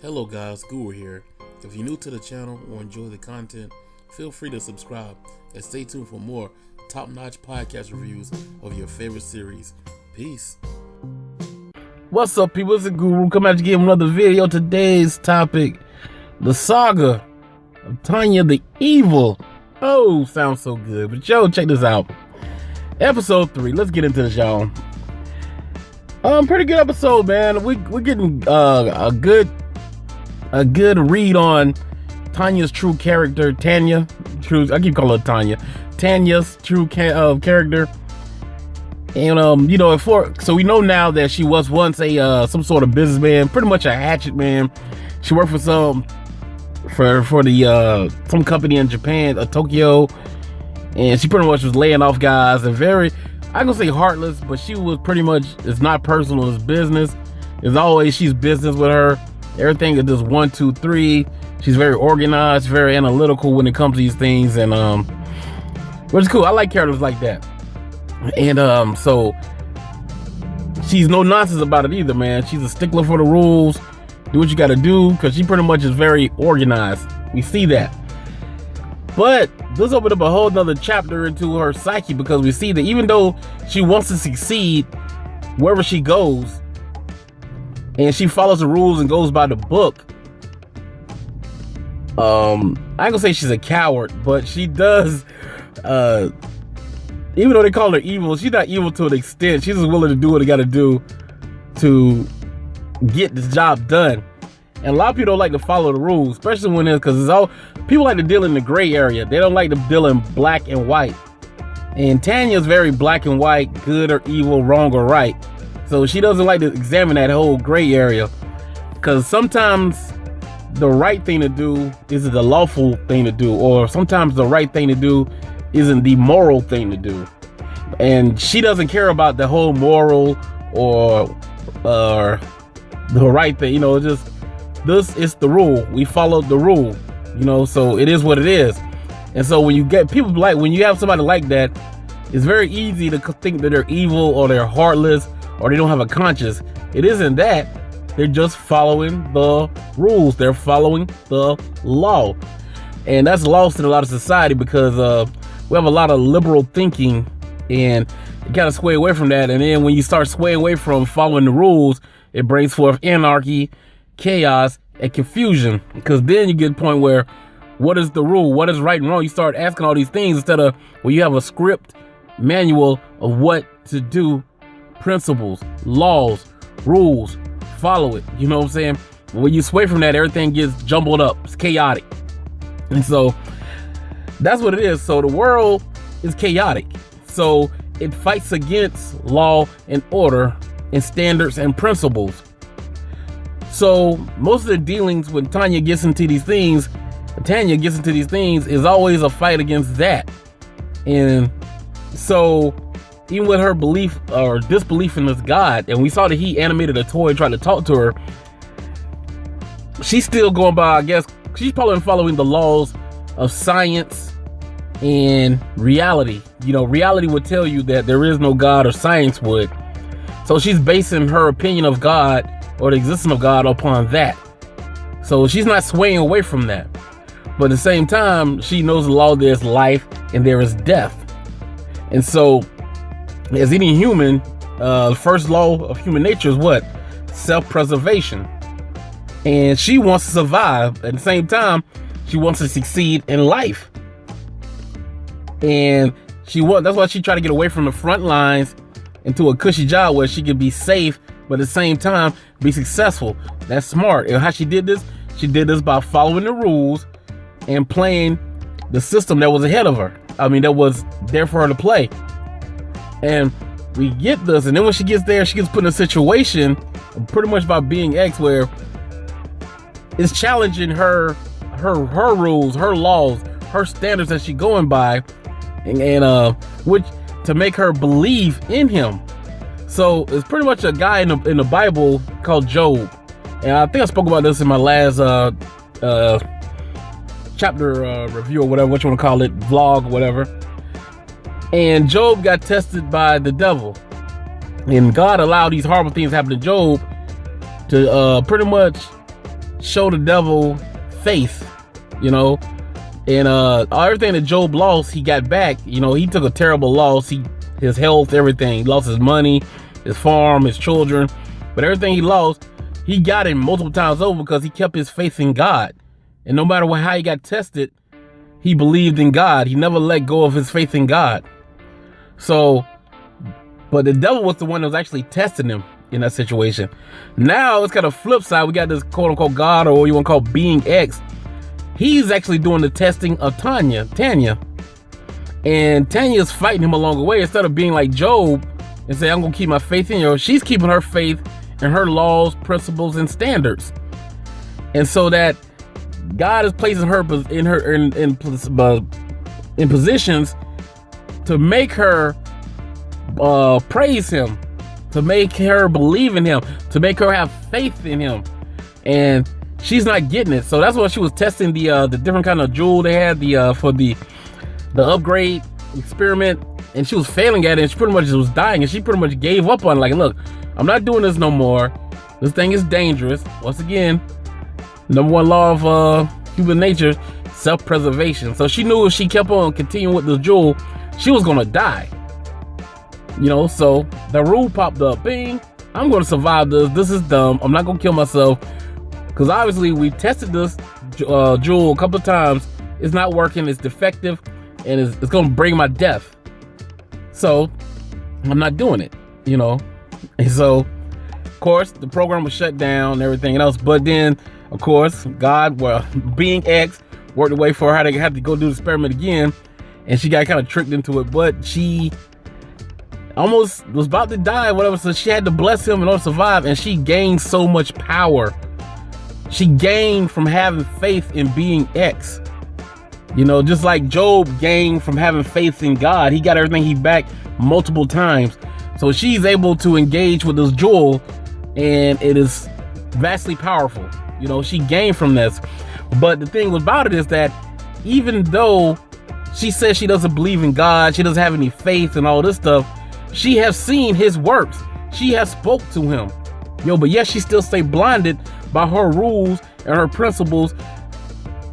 Hello guys, Guru here. If you're new to the channel or enjoy the content, feel free to subscribe and stay tuned for more top-notch podcast reviews of your favorite series. Peace. What's up, people? It's the Guru coming out to give another video. Today's topic, the saga of Tanya the Evil. Oh, sounds so good. But yo, check this out. Episode 3. Let's get into this, y'all. Pretty good episode, man. We're getting a good read on Tanya's true character. I keep calling her Tanya. Tanya's true character. And so we know now that she was once a some sort of businessman, pretty much a hatchet man. She worked for some company in Japan, Tokyo, and she pretty much was laying off guys and I'm gonna say heartless, but she was pretty much, it's not personal, it's business. As always, she's business with her. Everything is just 1, 2, 3. She's very organized, very analytical when it comes to these things, and which is cool. I like characters like that. And so she's no nonsense about it either, man. She's a stickler for the rules. Do what you gotta do, because she pretty much is very organized. We see that. But this opened up a whole nother chapter into her psyche, because we see that even though she wants to succeed wherever she goes, and she follows the rules and goes by the book, I ain't gonna say she's a coward, but she does, even though they call her evil, she's not evil to an extent. She's just willing to do what they gotta do to get this job done. And a lot of people don't like to follow the rules, especially when because people like to deal in the gray area. They don't like to deal in black and white. And Tanya's very black and white, good or evil, wrong or right. So she doesn't like to examine that whole gray area, because sometimes the right thing to do isn't the lawful thing to do, or sometimes the right thing to do isn't the moral thing to do. And she doesn't care about the whole moral or the right thing. This is the rule. We followed the rule, so it is what it is. And so when you have somebody like that, it's very easy to think that they're evil or they're heartless or they don't have a conscience. It isn't that. They're just following the rules. They're following the law. And that's lost in a lot of society, because we have a lot of liberal thinking, and you gotta sway away from that. And then when you start swaying away from following the rules, it brings forth anarchy, chaos, and confusion, because then you get to the point where, what is the rule? What is right and wrong? You start asking all these things instead of where you have a script manual of what to do, principles, laws, rules, follow it. You know what I'm saying? When you sway from that, everything gets jumbled up. It's chaotic. And so that's what it is. So the world is chaotic. So it fights against law and order and standards and principles. So most of the dealings when Tanya gets into these things is always a fight against that. And so even with her belief or disbelief in this God, and we saw that he animated a toy trying to talk to her, she's still going by, I guess, she's probably following the laws of science and reality. Reality would tell you that there is no God, or science would. So she's basing her opinion of God or the existence of God upon that. So she's not swaying away from that. But at the same time, she knows the law, there's life and there is death. And so, as any human, the first law of human nature is what? Self-preservation. And she wants to survive. At the same time, she wants to succeed in life. And that's why she tried to get away from the front lines into a cushy job where she could be safe, but at the same time be successful. That's smart. And how she did this? She did this by following the rules and playing the system that was ahead of her. That was there for her to play. And we get this, and then when she gets there, she gets put in a situation, pretty much by being X, where it's challenging her rules, her laws, her standards that she's going by, and which to make her believe in him. So it's pretty much a guy in the Bible called Job, and I think I spoke about this in my last chapter review, or whatever, what you want to call it, vlog, whatever. And Job got tested by the devil, and God allowed these horrible things to happen to Job to pretty much show the devil faith, you know, and everything that Job lost, he got back. You know, he took a terrible loss. His health, everything. He lost his money, his farm, his children, but everything he lost, he got it multiple times over because he kept his faith in God. And no matter how he got tested, he believed in God. He never let go of his faith in God. So, but the devil was the one that was actually testing him in that situation. Now it's got a flip side. We got this quote unquote God, or what you want to call being X. He's actually doing the testing of Tanya. And Tanya's fighting him along the way. Instead of being like Job and say, I'm going to keep my faith in you, she's keeping her faith in her laws, principles, and standards. And so that God is placing her in positions to make her praise him, to make her believe in him, to make her have faith in him. And she's not getting it. So that's why she was testing the different kind of jewel they had for the upgrade experiment, and she was failing at it, and she pretty much was dying, and she pretty much gave up on it. Like, look, I'm not doing this no more. This thing is dangerous. Once again, number one law of human nature, self-preservation. So she knew if she kept on continuing with the jewel, she was gonna die. You know, so the rule popped up. Bing, I'm gonna survive this. This is dumb. I'm not gonna kill myself. Because obviously we tested this jewel a couple of times. It's not working. It's defective. And it's going to bring my death. So I'm not doing it, you know. And so, of course, the program was shut down and everything else. But then, of course, God, well, being X, worked a way for her to have to go do the experiment again. And she got kind of tricked into it. But she almost was about to die, whatever. So she had to bless him in order to survive. And she gained so much power. She gained from having faith in being X. You know, just like Job gained from having faith in God. He got everything he back multiple times. So she's able to engage with this jewel, and it is vastly powerful. You know, she gained from this. But the thing about it is that even though she says she doesn't believe in God, she doesn't have any faith and all this stuff, she has seen his works. She has spoke to him. But yet she still stay blinded by her rules and her principles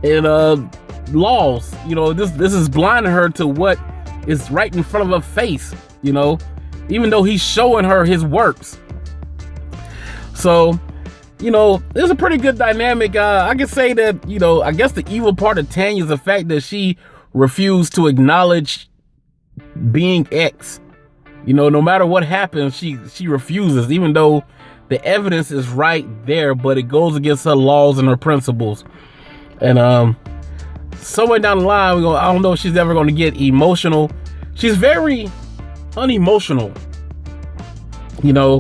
and laws. You know, this is blinding her to what is right in front of her face, you know, even though he's showing her his works. So, you know, there's a pretty good dynamic. I can say that, you know, I guess the evil part of Tanya is the fact that she refused to acknowledge being X. You know, no matter what happens, she refuses, even though the evidence is right there, but it goes against her laws and her principles. And somewhere down the line, I don't know if she's ever going to get emotional. She's very unemotional, you know,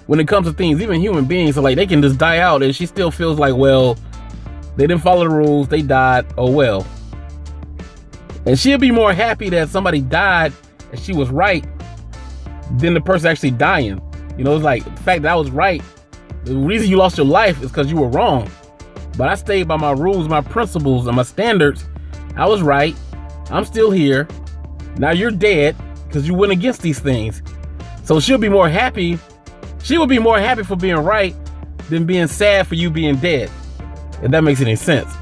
when it comes to things. Even human beings are like, they can just die out, and she still feels like, well, they didn't follow the rules, they died, oh well. And she'll be more happy that somebody died and she was right than the person actually dying. You know, it's like the fact that I was right. The reason you lost your life is because you were wrong. But I stayed by my rules, my principles, and my standards. I was right. I'm still here. Now you're dead because you went against these things. So she'll be more happy. She would be more happy for being right than being sad for you being dead. If that makes any sense.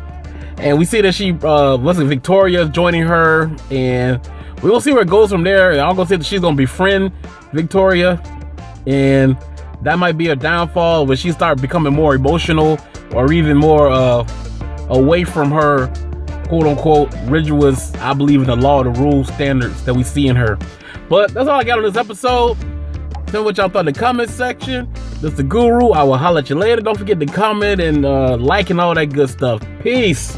And we see that she, Victoria joining her, and we're gonna see where it goes from there. And I'm gonna say that she's gonna befriend Victoria, and that might be a downfall when she starts becoming more emotional, or even more away from her quote unquote rigorous, I believe in the law, the rules, standards that we see in her. But that's all I got on this episode. Tell me what y'all thought in the comment section. This is the Guru. I will holler at you later. Don't forget to comment and like and all that good stuff. Peace.